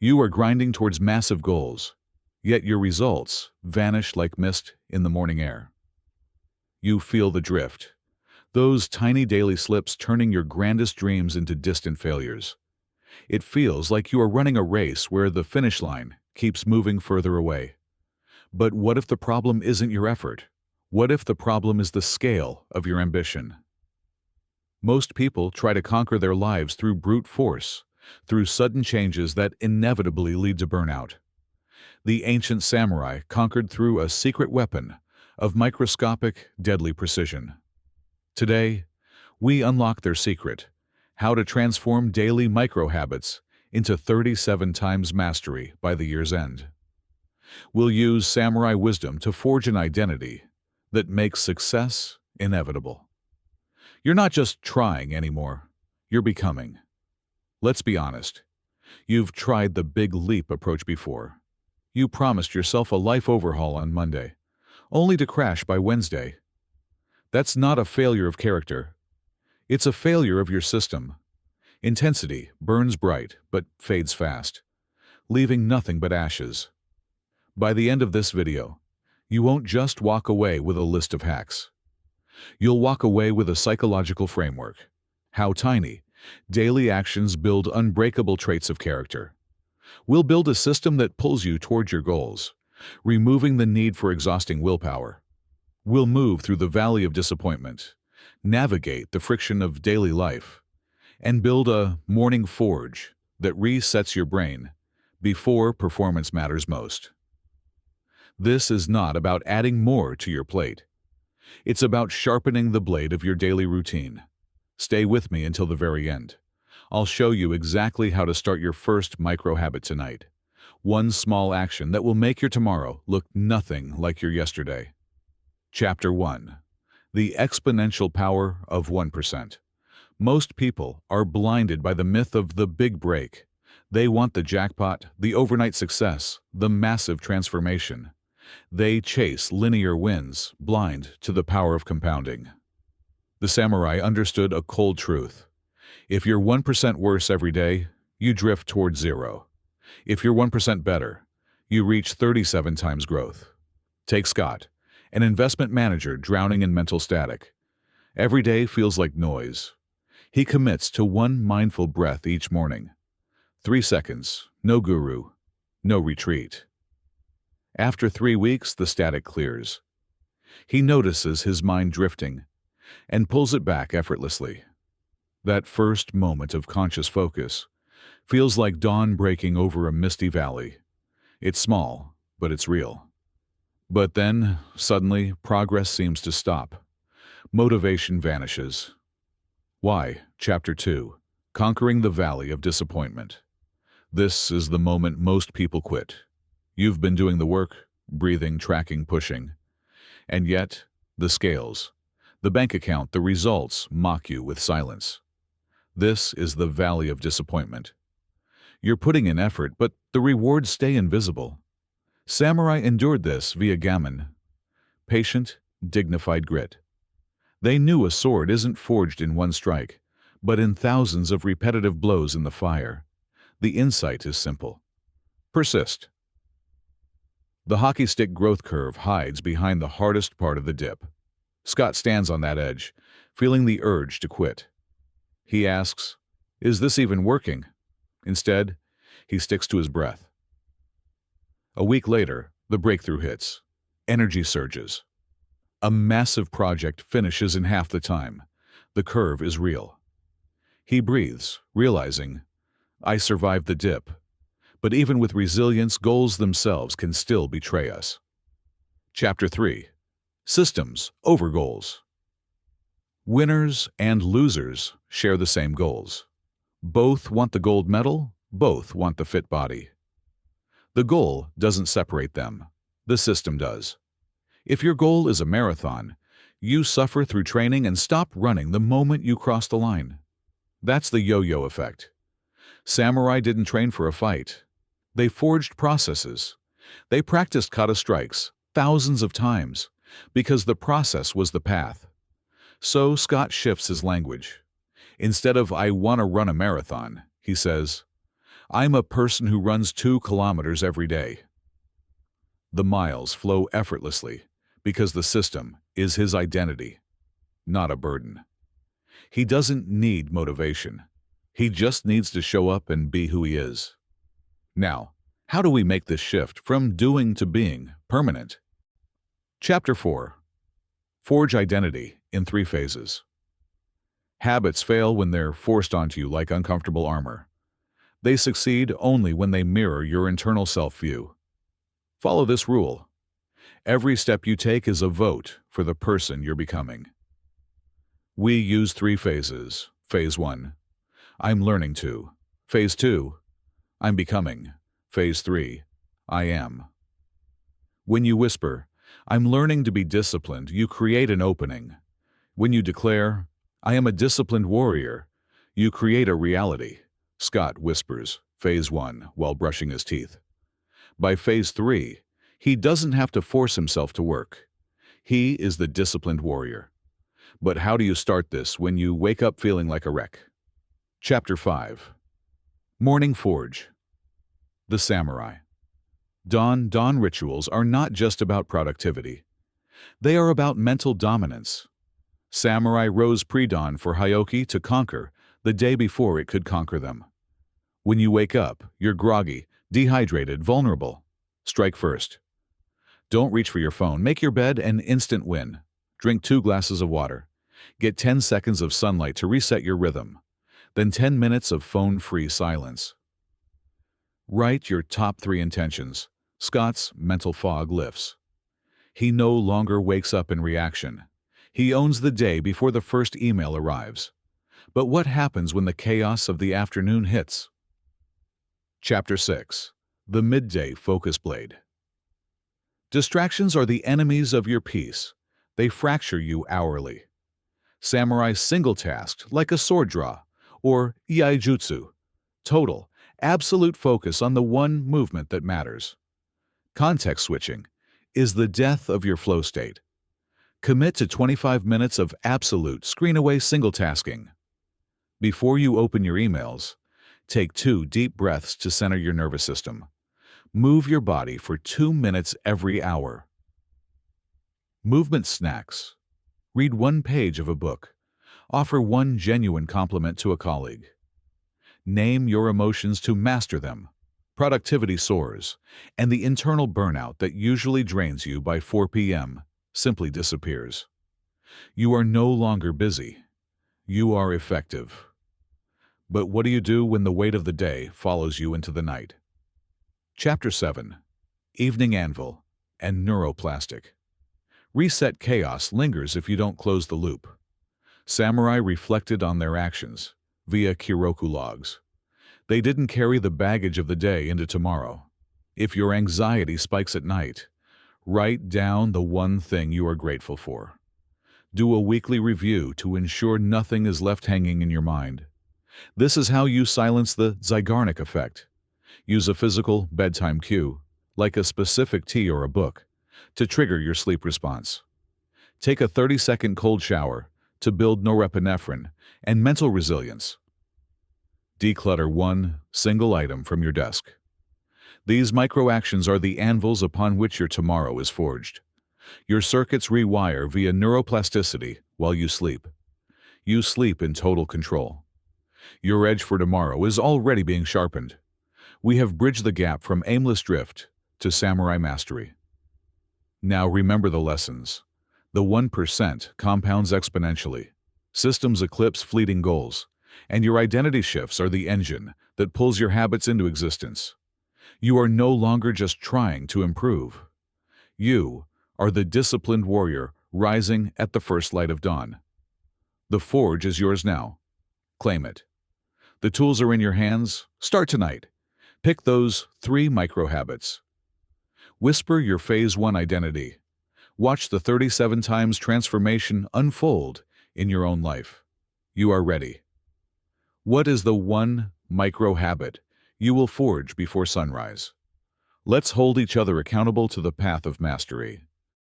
You are grinding towards massive goals, yet your results vanish like mist in the morning air. You feel the drift, those tiny daily slips turning your grandest dreams into distant failures. It feels like you are running a race where the finish line keeps moving further away. But what if the problem isn't your effort? What if the problem is the scale of your ambition? Most people try to conquer their lives through brute force, through sudden changes that inevitably lead to burnout. The ancient samurai conquered through a secret weapon of microscopic, deadly precision. Today, we unlock their secret, how to transform daily micro-habits into 37 times mastery by the year's end. We'll use samurai wisdom to forge an identity that makes success inevitable. You're not just trying anymore, you're becoming. Let's be honest. You've tried the big leap approach before. You promised yourself a life overhaul on Monday, only to crash by Wednesday. That's not a failure of character. It's a failure of your system. Intensity burns bright but fades fast, leaving nothing but ashes. By the end of this video, you won't just walk away with a list of hacks. You'll walk away with a psychological framework. How tiny, daily actions build unbreakable traits of character. We'll build a system that pulls you toward your goals, removing the need for exhausting willpower. We'll move through the valley of disappointment, navigate the friction of daily life, and build a morning forge that resets your brain before performance matters most. This is not about adding more to your plate. It's about sharpening the blade of your daily routine. Stay with me until the very end. I'll show you exactly how to start your first micro-habit tonight. One small action that will make your tomorrow look nothing like your yesterday. Chapter 1. The Exponential Power of 1%. Most people are blinded by the myth of the big break. They want the jackpot, the overnight success, the massive transformation. They chase linear wins, blind to the power of compounding. The samurai understood a cold truth. If you're 1% worse every day, you drift toward zero. If you're 1% better, you reach 37 times growth. Take Scott, an investment manager drowning in mental static. Every day feels like noise. He commits to one mindful breath each morning. 3 seconds, no guru, no retreat. After 3 weeks, the static clears. He notices his mind drifting and pulls it back effortlessly. That first moment of conscious focus feels like dawn breaking over a misty valley. It's small, but it's real. But then, suddenly, progress seems to stop. Motivation vanishes. Why? Chapter 2. Conquering the Valley of Disappointment. This is the moment most people quit. You've been doing the work, breathing, tracking, pushing. And yet, the scales, the bank account, the results mock you with silence. This is the Valley of Disappointment. You're putting in effort, but the rewards stay invisible. Samurai endured this via gammon. Patient, dignified grit. They knew a sword isn't forged in one strike, but in thousands of repetitive blows in the fire. The insight is simple. Persist. The hockey stick growth curve hides behind the hardest part of the dip. Scott stands on that edge, feeling the urge to quit. He asks, "Is this even working?" Instead, he sticks to his breath. A week later, the breakthrough hits. Energy surges. A massive project finishes in half the time. The curve is real. He breathes, realizing, I survived the dip. But even with resilience, goals themselves can still betray us. Chapter 3. Systems over goals. Winners and losers share the same goals. Both want the gold medal, both want the fit body. The goal doesn't separate them. The system does. If your goal is a marathon, you suffer through training and stop running the moment you cross the line. That's the yo-yo effect. Samurai didn't train for a fight. They forged processes. They practiced kata strikes thousands of times because the process was the path. So Scott shifts his language. Instead of "I want to run a marathon," he says, I'm a person who runs 2 kilometers every day. The miles flow effortlessly because the system is his identity, not a burden. He doesn't need motivation. He just needs to show up and be who he is. Now, how do we make this shift from doing to being permanent? Chapter 4. Forge identity in 3 phases. Habits fail when they're forced onto you like uncomfortable armor. They succeed only when they mirror your internal self-view. Follow this rule. Every step you take is a vote for the person you're becoming. We use 3 phases. Phase 1. I'm learning to. Phase 2. I'm becoming. Phase 3. I am. When you whisper, I'm learning to be disciplined, you create an opening. When you declare, I am a disciplined warrior, you create a reality. Scott whispers, Phase 1, while brushing his teeth. By Phase 3, he doesn't have to force himself to work. He is the disciplined warrior. But how do you start this when you wake up feeling like a wreck? Chapter 5. Morning Forge. The Samurai. Dawn rituals are not just about productivity. They are about mental dominance. Samurai rose pre-dawn for Hyoki to conquer the day before it could conquer them. When you wake up, you're groggy, dehydrated, vulnerable. Strike first. Don't reach for your phone. Make your bed an instant win. Drink 2 glasses of water. Get 10 seconds of sunlight to reset your rhythm. Then 10 minutes of phone-free silence. Write your top 3 intentions. Scott's mental fog lifts. He no longer wakes up in reaction. He owns the day before the first email arrives. But what happens when the chaos of the afternoon hits? Chapter 6. The Midday Focus Blade. Distractions are the enemies of your peace. They fracture you hourly. Samurai single-tasked like a sword draw, or iaijutsu. Total, absolute focus on the one movement that matters. Context switching is the death of your flow state. Commit to 25 minutes of absolute screen-away single-tasking. Before you open your emails, take 2 deep breaths to center your nervous system. Move your body for 2 minutes every hour. Movement snacks. Read 1 page of a book. Offer 1 genuine compliment to a colleague. Name your emotions to master them. Productivity soars, and the internal burnout that usually drains you by 4 p.m. simply disappears. You are no longer busy. You are effective. But what do you do when the weight of the day follows you into the night? Chapter 7. Evening Anvil and Neuroplastic. Reset chaos lingers if you don't close the loop. Samurai reflected on their actions via Kiroku logs. They didn't carry the baggage of the day into tomorrow. If your anxiety spikes at night, write down the one thing you are grateful for. Do a weekly review to ensure nothing is left hanging in your mind. This is how you silence the Zeigarnik effect. Use a physical bedtime cue, like a specific tea or a book, to trigger your sleep response. Take a 30-second cold shower to build norepinephrine and mental resilience. Declutter 1 single item from your desk. These micro-actions are the anvils upon which your tomorrow is forged. Your circuits rewire via neuroplasticity while you sleep. You sleep in total control. Your edge for tomorrow is already being sharpened. We have bridged the gap from aimless drift to samurai mastery. Now remember the lessons. The 1% compounds exponentially. Systems eclipse fleeting goals, and your identity shifts are the engine that pulls your habits into existence. You are no longer just trying to improve. You are the disciplined warrior rising at the first light of dawn. The forge is yours now. Claim it. The tools are in your hands. Start tonight. Pick those 3 micro-habits. Whisper your Phase 1 identity. Watch the 37 times transformation unfold in your own life. You are ready. What is the one micro-habit you will forge before sunrise? Let's hold each other accountable to the path of mastery.